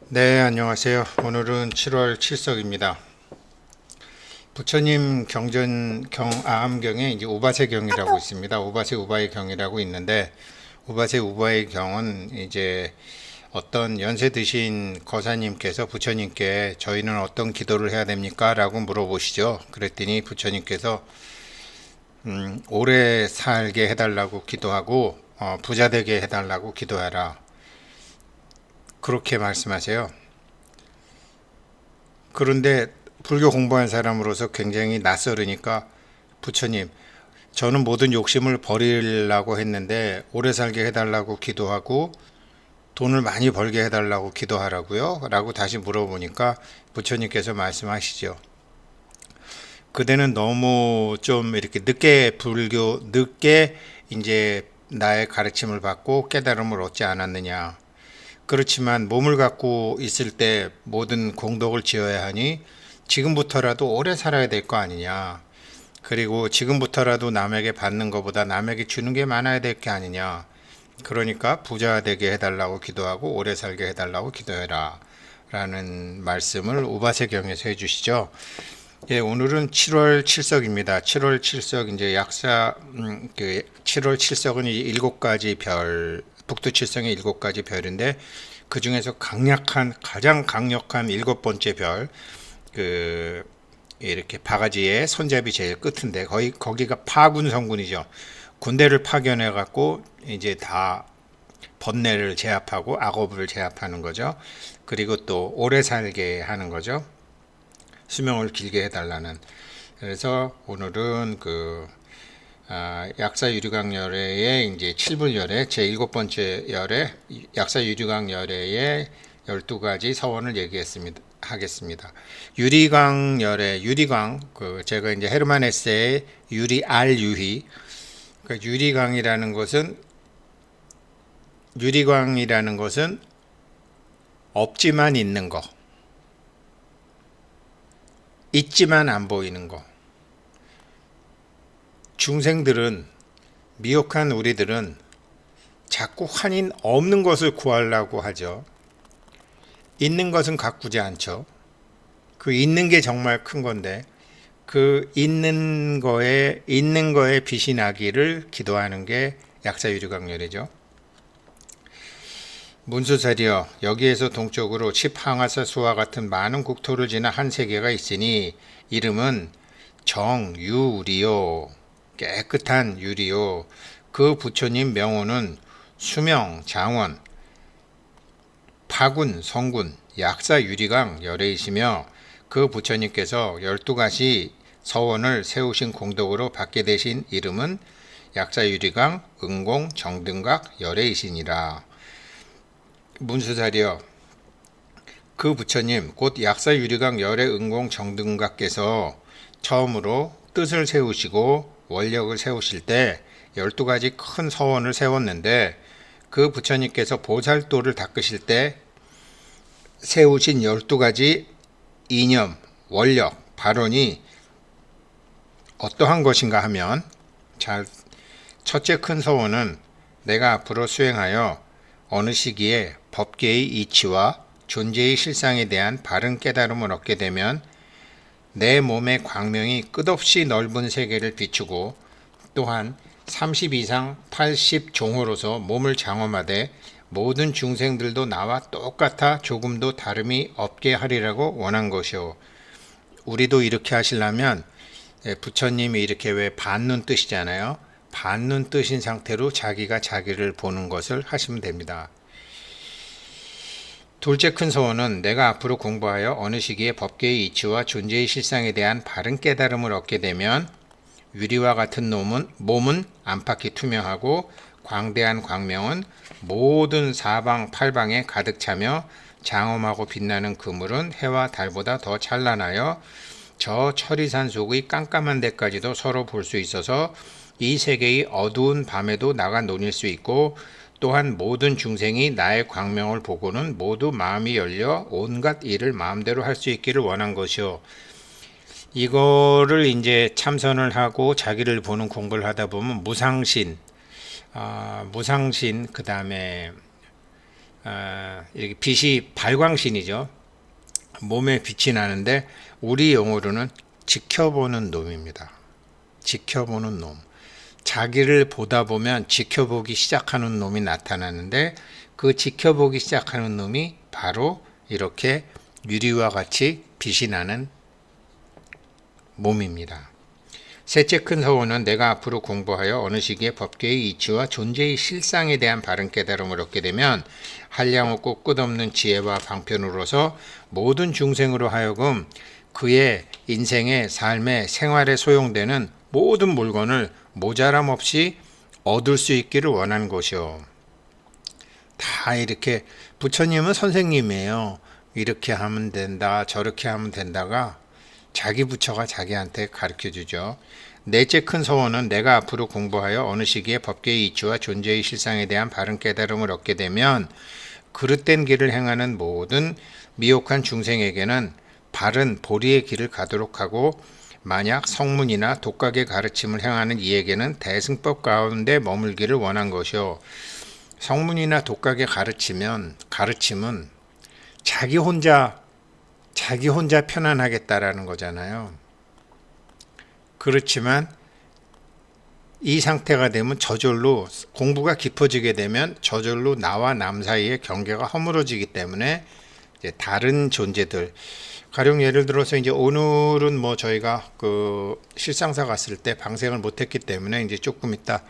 네, 안녕하세요. 오늘은 7월 7석입니다. 부처님 암경에 이제 우바세 경이라고 있습니다. 우바세 우바의 경이라고 있는데, 우바세 우바의 경은 이제 어떤 연세 드신 거사님께서 부처님께 저희는 어떤 기도를 해야 됩니까? 라고 물어보시죠. 그랬더니 부처님께서 오래 살게 해달라고 기도하고 부자 되게 해달라고 기도하라. 그렇게 말씀하세요. 그런데 불교 공부한 사람으로서 굉장히 낯설으니까 부처님, 저는 모든 욕심을 버리려고 했는데 오래 살게 해달라고 기도하고 돈을 많이 벌게 해달라고 기도하라고요? 라고 다시 물어보니까 부처님께서 말씀하시죠. 그대는 너무 좀 이렇게 늦게 이제 나의 가르침을 받고 깨달음을 얻지 않았느냐. 그렇지만 몸을 갖고 있을 때 모든 공덕을 지어야 하니 지금부터라도 오래 살아야 될 거 아니냐. 그리고 지금부터라도 남에게 받는 것보다 남에게 주는 게 많아야 될 게 아니냐. 그러니까 부자 되게 해달라고 기도하고 오래 살게 해달라고 기도해라. 라는 말씀을 우바세경에서 해주시죠. 예, 오늘은 7월 7석입니다. 7월 7석 이제 약사 7월 7석은 일곱 가지 별, 북두 칠성의 일곱 가지 별인데 그 중에서 가장 강력한 일곱 번째 별, 이렇게 바가지의 손잡이 제일 끝인데 거기가 파군 성군이죠. 군대를 파견해 갖고 이제 다 번뇌를 제압하고 악업을 제압하는 거죠. 그리고 또 오래 살게 하는 거죠. 수명을 길게 해달라는. 그래서 오늘은 약사 유리강 열애의 이제 7분 열애 제 7번째 열애 약사 유리강 열애의 12가지 서원을 하겠습니다. 유리강 열애 유리강 제가 이제 헤르만 헤세의 유리알 유희 유리광이라는 것은 없지만 있는 거, 있지만 안 보이는 거. 중생들은 미혹한 우리들은 자꾸 환인 없는 것을 구하려고 하죠. 있는 것은 가꾸지 않죠. 그 있는 게 정말 큰 건데 그 있는 거에 빛이 나기를 기도하는 게 약사유리광열이죠. 문수사리여, 여기에서 동쪽으로 칩항하사 수와 같은 많은 국토를 지나 한 세계가 있으니 이름은 정유리요, 깨끗한 유리요. 그 부처님 명호는 수명, 장원, 파군, 성군, 약사 유리강 열애이시며 그 부처님께서 12가지 서원을 세우신 공덕으로 받게 되신 이름은 약사 유리강, 응공, 정등각 열애이시니라. 문수사리여, 그 부처님 곧 약사 유리강 열애 응공 정등각께서 처음으로 뜻을 세우시고 원력을 세우실 때 12가지 큰 서원을 세웠는데 그 부처님께서 보살도를 닦으실 때 세우신 12가지 이념, 원력, 발언이 어떠한 것인가 하면 첫째 큰 서원은 내가 앞으로 수행하여 어느 시기에 법계의 이치와 존재의 실상에 대한 바른 깨달음을 얻게 되면 내 몸의 광명이 끝없이 넓은 세계를 비추고 또한 30 이상 80 종호로서 몸을 장엄하되 모든 중생들도 나와 똑같아 조금도 다름이 없게 하리라고 원한 것이오. 우리도 이렇게 하시려면 부처님이 이렇게 왜 반눈 뜨시잖아요. 반눈 뜨신 상태로 자기가 자기를 보는 것을 하시면 됩니다. 둘째 큰 소원은 내가 앞으로 공부하여 어느 시기에 법계의 이치와 존재의 실상에 대한 바른 깨달음을 얻게 되면 유리와 같은 몸은 안팎이 투명하고 광대한 광명은 모든 사방 팔방에 가득 차며 장엄하고 빛나는 그물은 해와 달보다 더 찬란하여 저 철이산 속의 깜깜한 데까지도 서로 볼 수 있어서 이 세계의 어두운 밤에도 나가 논일 수 있고 또한 모든 중생이 나의 광명을 보고는 모두 마음이 열려 온갖 일을 마음대로 할 수 있기를 원한 것이요. 이거를 이제 참선을 하고 자기를 보는 공부를 하다 보면 무상신, 그 다음에 이렇게 빛이 발광신이죠. 몸에 빛이 나는데 우리 용어로는 지켜보는 놈입니다. 지켜보는 놈. 자기를 보다 보면 지켜보기 시작하는 놈이 나타나는데 그 지켜보기 시작하는 놈이 바로 이렇게 유리와 같이 빛이 나는 몸입니다. 셋째 큰 서원은 내가 앞으로 공부하여 어느 시기에 법계의 이치와 존재의 실상에 대한 바른 깨달음을 얻게 되면 한량없고 끝없는 지혜와 방편으로서 모든 중생으로 하여금 그의 인생의 삶의 생활에 소용되는 모든 물건을 모자람 없이 얻을 수 있기를 원하는 것이요. 다 이렇게 부처님은 선생님이에요. 이렇게 하면 된다, 저렇게 하면 된다가 자기 부처가 자기한테 가르쳐 주죠. 넷째 큰 소원은 내가 앞으로 공부하여 어느 시기에 법계의 이치와 존재의 실상에 대한 바른 깨달음을 얻게 되면 그릇된 길을 행하는 모든 미혹한 중생에게는 바른 보리의 길을 가도록 하고 만약 성문이나 독각의 가르침을 행하는 이에게는 대승법 가운데 머물기를 원한 것이요. 성문이나 독각의 가르침은 자기 혼자 편안하겠다라는 거잖아요. 그렇지만 이 상태가 되면 저절로 공부가 깊어지게 되면 저절로 나와 남 사이의 경계가 허물어지기 때문에 이제 다른 존재들, 가령 예를 들어서 이제 오늘은 뭐 저희가 그 실상사 갔을 때 방생을 못했기 때문에 이제 조금 있다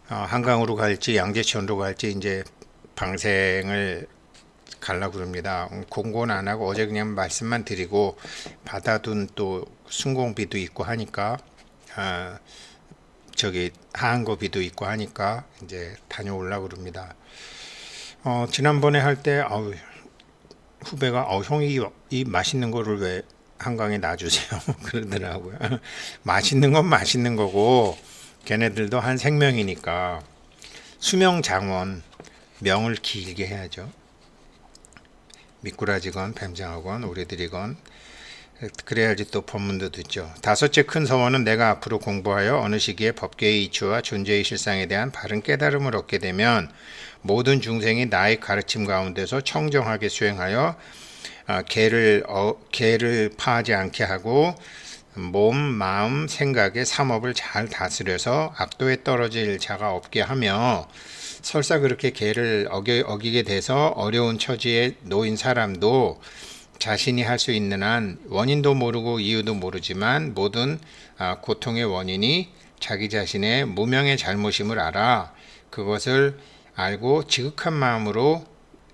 한강으로 갈지 양재천으로 갈지 이제 방생을 가려고 그럽니다. 공고는 안 하고 어제 그냥 말씀만 드리고 받아둔 또 순공비도 있고 하니까 저기 하한거비도 있고 하니까 이제 다녀오려고 그럽니다. 지난번에 할 때 후배가 형이 이 맛있는 거를 왜 한강에 놔주세요 그러더라고요. 맛있는 건 맛있는 거고 걔네들도 한 생명이니까 수명장원 명을 길게 해야죠. 미꾸라지건 뱀장어건 오리들이건 그래야지 또 법문도 듣죠. 다섯째 큰 서원은 내가 앞으로 공부하여 어느 시기에 법계의 이치와 존재의 실상에 대한 바른 깨달음을 얻게 되면 모든 중생이 나의 가르침 가운데서 청정하게 수행하여 개를 파하지 않게 하고 몸, 마음, 생각의 삼업을 잘 다스려서 악도에 떨어질 자가 없게 하며 설사 그렇게 계를 어기게 돼서 어려운 처지에 놓인 사람도 자신이 할 수 있는 한 원인도 모르고 이유도 모르지만 모든 고통의 원인이 자기 자신의 무명의 잘못임을 알아 그것을 알고 지극한 마음으로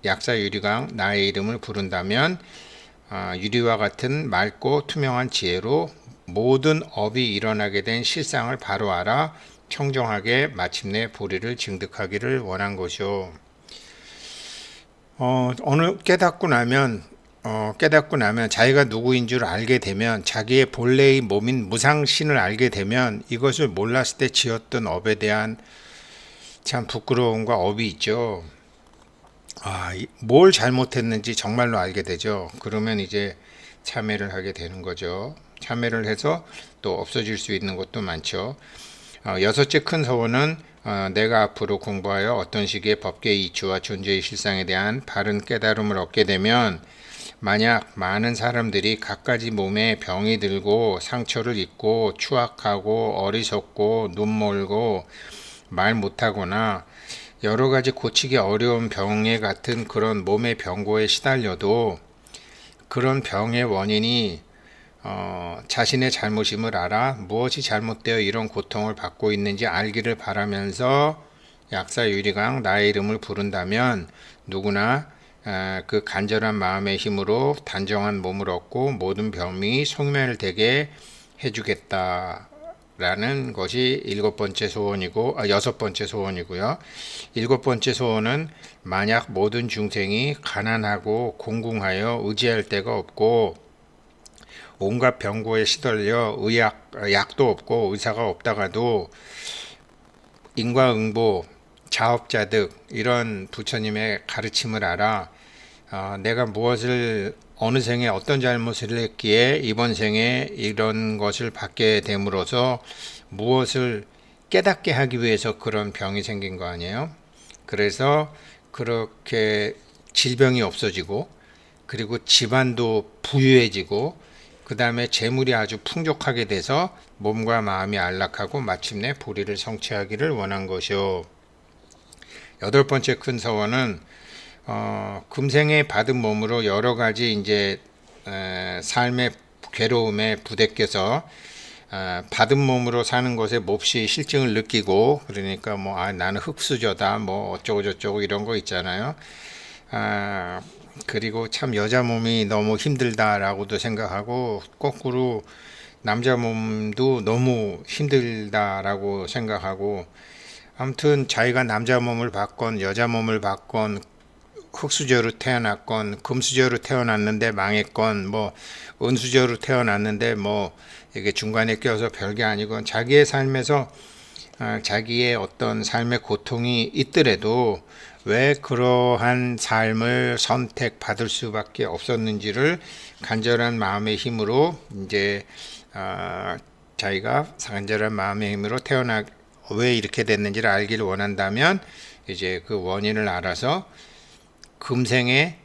약사 유리강 나의 이름을 부른다면 유리와 같은 맑고 투명한 지혜로 모든 업이 일어나게 된 실상을 바로 알아 청정하게 마침내 보리를 증득하기를 원한 것이요. 어느 깨닫고 나면 자기가 누구인 줄 알게 되면 자기의 본래의 몸인 무상신을 알게 되면 이것을 몰랐을 때 지었던 업에 대한 참 부끄러움과 업이 있죠. 뭘 잘못했는지 정말로 알게 되죠. 그러면 이제 참회를 하게 되는 거죠. 참회를 해서 또 없어질 수 있는 것도 많죠. 여섯째 큰 서원은 내가 앞으로 공부하여 어떤 시기에 법계의 이치와 존재의 실상에 대한 바른 깨달음을 얻게 되면 만약 많은 사람들이 갖가지 몸에 병이 들고 상처를 입고 추악하고 어리석고 눈멀고 말 못하거나 여러 가지 고치기 어려운 병에 같은 그런 몸의 병고에 시달려도 그런 병의 원인이 자신의 잘못임을 알아 무엇이 잘못되어 이런 고통을 받고 있는지 알기를 바라면서 약사 유리강 나의 이름을 부른다면 누구나 그 간절한 마음의 힘으로 단정한 몸을 얻고 모든 병이 소멸되게 해주겠다라는 것이 여섯 번째 소원이고요. 일곱 번째 소원은 만약 모든 중생이 가난하고 공궁하여 의지할 데가 없고 온갖 병고에 시달려 약도 없고 의사가 없다가도 인과응보, 자업자득 이런 부처님의 가르침을 알아 내가 무엇을 어느 생에 어떤 잘못을 했기에 이번 생에 이런 것을 받게 됨으로써 무엇을 깨닫게 하기 위해서 그런 병이 생긴 거 아니에요? 그래서 그렇게 질병이 없어지고, 그리고 집안도 부유해지고, 그 다음에 재물이 아주 풍족하게 돼서 몸과 마음이 안락하고 마침내 보리를 성취하기를 원한 것이요. 여덟 번째 큰 서원은 금생에 받은 몸으로 여러 가지 이제 삶의 괴로움에 부대껴서 받은 몸으로 사는 것에 몹시 실증을 느끼고, 그러니까 뭐 나는 흙수저다 뭐 어쩌고 저쩌고 이런 거 있잖아요. 그리고 참 여자 몸이 너무 힘들다라고도 생각하고, 거꾸로 남자 몸도 너무 힘들다라고 생각하고, 아무튼 자기가 남자 몸을 받건 여자 몸을 받건 흙수저로 태어났건 금수저로 태어났는데 망했건 뭐 은수저로 태어났는데 뭐 이게 중간에 껴서 별게 아니건, 자기의 삶에서 자기의 어떤 삶의 고통이 있더라도 왜 그러한 삶을 선택받을 수밖에 없었는지를 간절한 마음의 힘으로 이제 자기가 간절한 마음의 힘으로 왜 이렇게 됐는지를 알기를 원한다면, 이제 그 원인을 알아서 금생에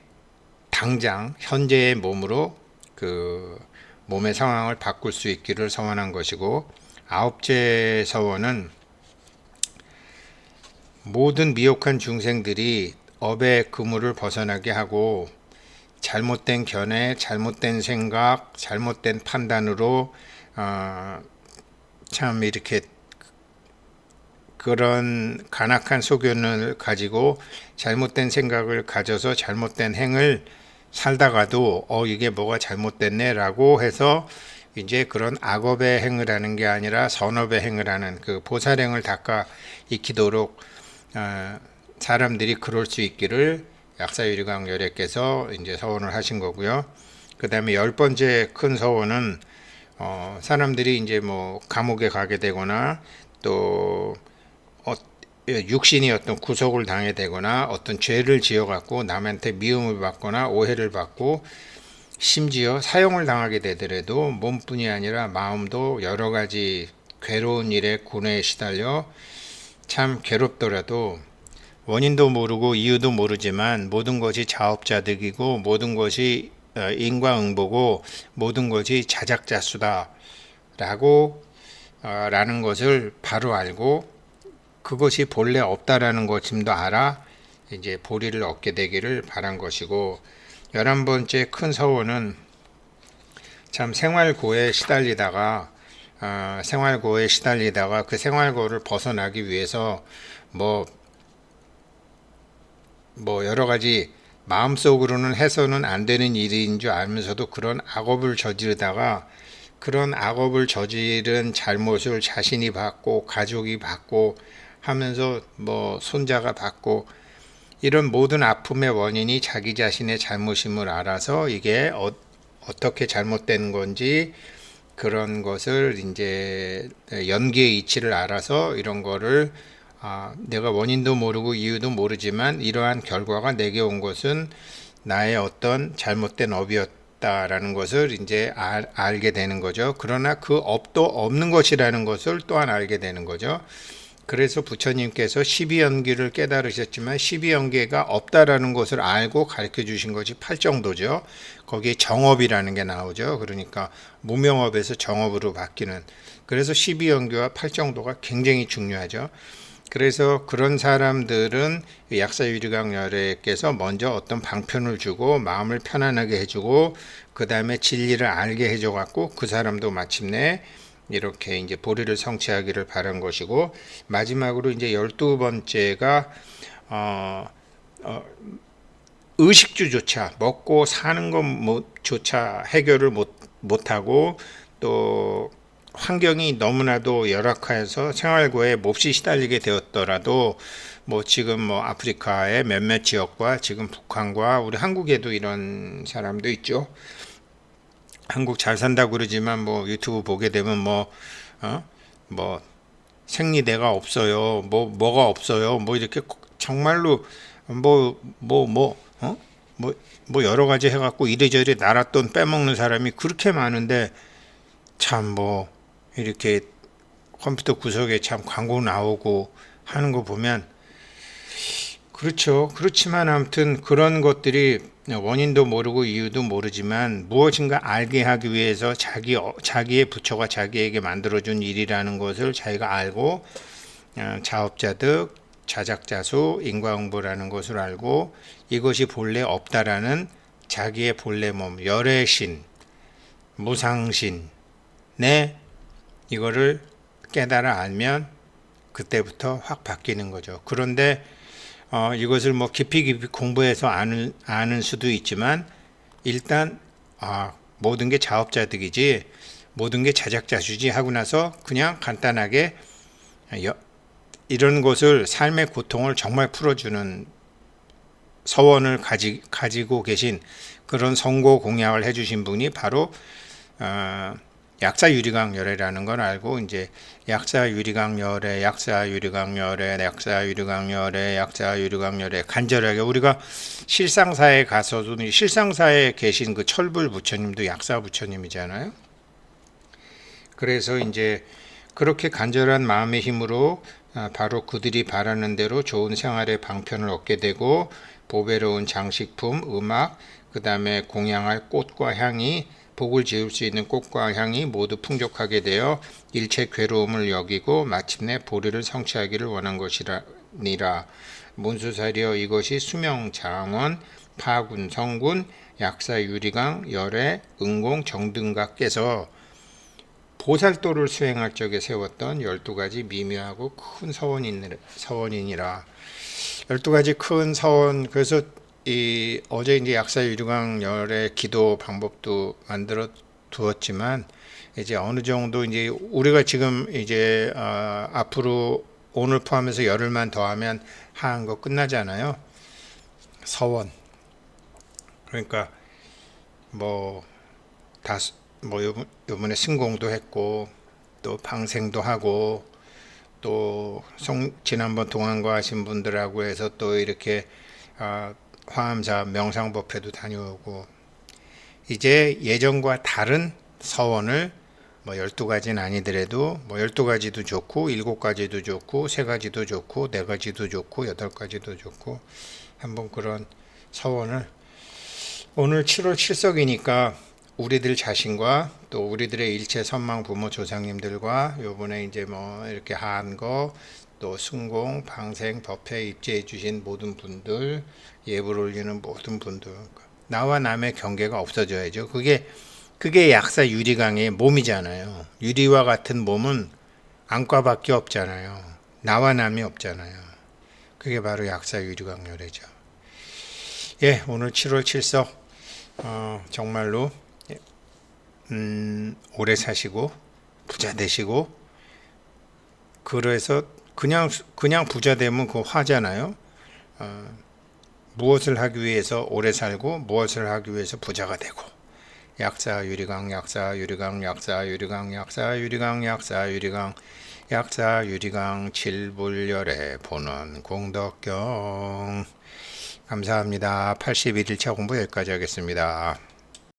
당장 현재의 몸으로 그 몸의 상황을 바꿀 수 있기를 서원한 것이고, 아홉째 서원은 모든 미혹한 중생들이 업의 그물을 벗어나게 하고, 잘못된 견해, 잘못된 생각, 잘못된 판단으로 참 이렇게 그런 간악한 소견을 가지고 잘못된 생각을 가져서 잘못된 행을 살다가도 이게 뭐가 잘못됐네 라고 해서 이제 그런 악업의 행을 하는 게 아니라 선업의 행을 하는 그 보살행을 닦아 익히도록 사람들이 그럴 수 있기를 약사유리강열애께서 이제 서원을 하신 거고요. 그 다음에 열 번째 큰 서원은 사람들이 이제 뭐 감옥에 가게 되거나 또 육신이 어떤 구속을 당해 되거나 어떤 죄를 지어 갖고 남한테 미움을 받거나 오해를 받고 심지어 사형을 당하게 되더라도 몸뿐이 아니라 마음도 여러 가지 괴로운 일에 고뇌에 시달려 참 괴롭더라도 원인도 모르고 이유도 모르지만 모든 것이 자업자득이고 모든 것이 인과응보고 모든 것이 자작자수다 라는 것을 바로 알고, 그것이 본래 없다라는 것임도 알아 이제 보리를 얻게 되기를 바란 것이고, 11번째 큰 서원은 참 생활고에 시달리다가 그 생활고를 벗어나기 위해서 뭐 여러 가지 마음속으로는 해서는 안 되는 일인 줄 알면서도 그런 악업을 저지르다가 그런 악업을 저지른 잘못을 자신이 받고 가족이 받고 하면서 뭐 손자가 받고, 이런 모든 아픔의 원인이 자기 자신의 잘못임을 알아서 이게 어떻게 잘못된 건지 그런 것을 이제 연기의 이치를 알아서 이런 거를 내가 원인도 모르고 이유도 모르지만 이러한 결과가 내게 온 것은 나의 어떤 잘못된 업이었다라는 것을 이제 알게 되는 거죠. 그러나 그 업도 없는 것이라는 것을 또한 알게 되는 거죠. 그래서 부처님께서 12연기를 깨달으셨지만 12연계가 없다라는 것을 알고 가르쳐 주신 것이 팔정도죠. 거기에 정업이라는 게 나오죠. 그러니까 무명업에서 정업으로 바뀌는, 그래서 12연계와 팔정도가 굉장히 중요하죠. 그래서 그런 사람들은 약사유리강열애께서 먼저 어떤 방편을 주고 마음을 편안하게 해주고 그 다음에 진리를 알게 해줘 갖고 그 사람도 마침내 이렇게 이제 보리를 성취하기를 바란 것이고, 마지막으로 이제 12번째가 의식주조차 먹고 사는 것조차 해결을 못하고 또 환경이 너무나도 열악해서 생활고에 몹시 시달리게 되었더라도 뭐 지금 뭐 아프리카의 몇몇 지역과 지금 북한과 우리 한국에도 이런 사람도 있죠. 한국 잘 산다고 그러지만 뭐 유튜브 보게 되면 뭐 생리대가 없어요. 뭐가 없어요. 뭐 이렇게 정말로 뭐 여러 가지 해갖고 이래저래 나랏돈 빼먹는 사람이 그렇게 많은데, 참 뭐 이렇게 컴퓨터 구석에 참 광고 나오고 하는 거 보면 그렇죠. 그렇지만 아무튼 그런 것들이 원인도 모르고 이유도 모르지만 무엇인가 알게 하기 위해서 자기의 부처가 자기에게 만들어준 일이라는 것을 자기가 알고 자업자득, 자작자수, 인과응보라는 것을 알고 이것이 본래 없다라는 자기의 본래 몸, 열애신, 무상신, 이거를 깨달아 알면 그때부터 확 바뀌는 거죠. 그런데 이것을 뭐 깊이 공부해서 아는 수도 있지만 일단 모든 게 자업자득이지 모든 게 자작자수지 하고 나서 그냥 간단하게 이런 것을 삶의 고통을 정말 풀어주는 서원을 가지고 계신 그런 성고 공양을 해주신 분이 바로 약사유리강열애라는 걸 알고 이제 약사유리강열애, 약사유리강열애, 약사유리강열애, 약사유리강열애 간절하게 우리가 실상사에 가서도 실상사에 계신 그 철불 부처님도 약사 부처님이잖아요. 그래서 이제 그렇게 간절한 마음의 힘으로 바로 그들이 바라는 대로 좋은 생활의 방편을 얻게 되고 보배로운 장식품, 음악, 그 다음에 공양할 꽃과 향이 복을 지을 수 있는 꽃과 향이 모두 풍족하게 되어 일체 괴로움을 여기고 마침내 보리를 성취하기를 원한 것이니라. 문수사리여 이것이 수명장원, 파군, 성군, 약사유리강, 열애, 응공, 정등각께서 보살도를 수행할 적에 세웠던 12가지 미묘하고 큰 서원이니라. 12가지 큰 서원, 그래서 어제 이제 약사유리강 열의 기도 방법도 만들어 두었지만 이제 어느 정도 이제 우리가 지금 이제 앞으로 오늘 포함해서 열흘만 더하면 하한 거 끝나잖아요. 서원. 그러니까 뭐 요번에 승공도 했고 또 방생도 하고 또 지난번 동안과 하신 분들하고 해서 또 이렇게 화엄사 명상법회도 다녀오고 이제 예전과 다른 서원을 뭐 12가지는 아니더라도 뭐 12가지도 좋고 7가지도 좋고 3가지도 좋고 4가지도 좋고 8가지도 좋고 한번 그런 서원을 오늘 7월 7석이니까 우리들 자신과 또 우리들의 일체 선망 부모 조상님들과 요번에 이제 뭐 이렇게 한 거 또 승공, 방생, 법회 입제해 주신 모든 분들, 예불 올리는 모든 분들, 나와 남의 경계가 없어져야죠. 그게 약사 유리강의 몸이잖아요. 유리와 같은 몸은 안과밖에 없잖아요. 나와 남이 없잖아요. 그게 바로 약사 유리강 열애죠. 예, 오늘 7월 7석 정말로 오래 사시고 부자 되시고 그래서 그냥 부자 되면 그거 화잖아요. 무엇을 하기 위해서 오래 살고 무엇을 하기 위해서 부자가 되고 약사유리강 약사유리강 약사유리강 약사유리강 약사유리강 약사유리강 칠불열애 보는 공덕경 감사합니다. 81일차 공부 여기까지 하겠습니다.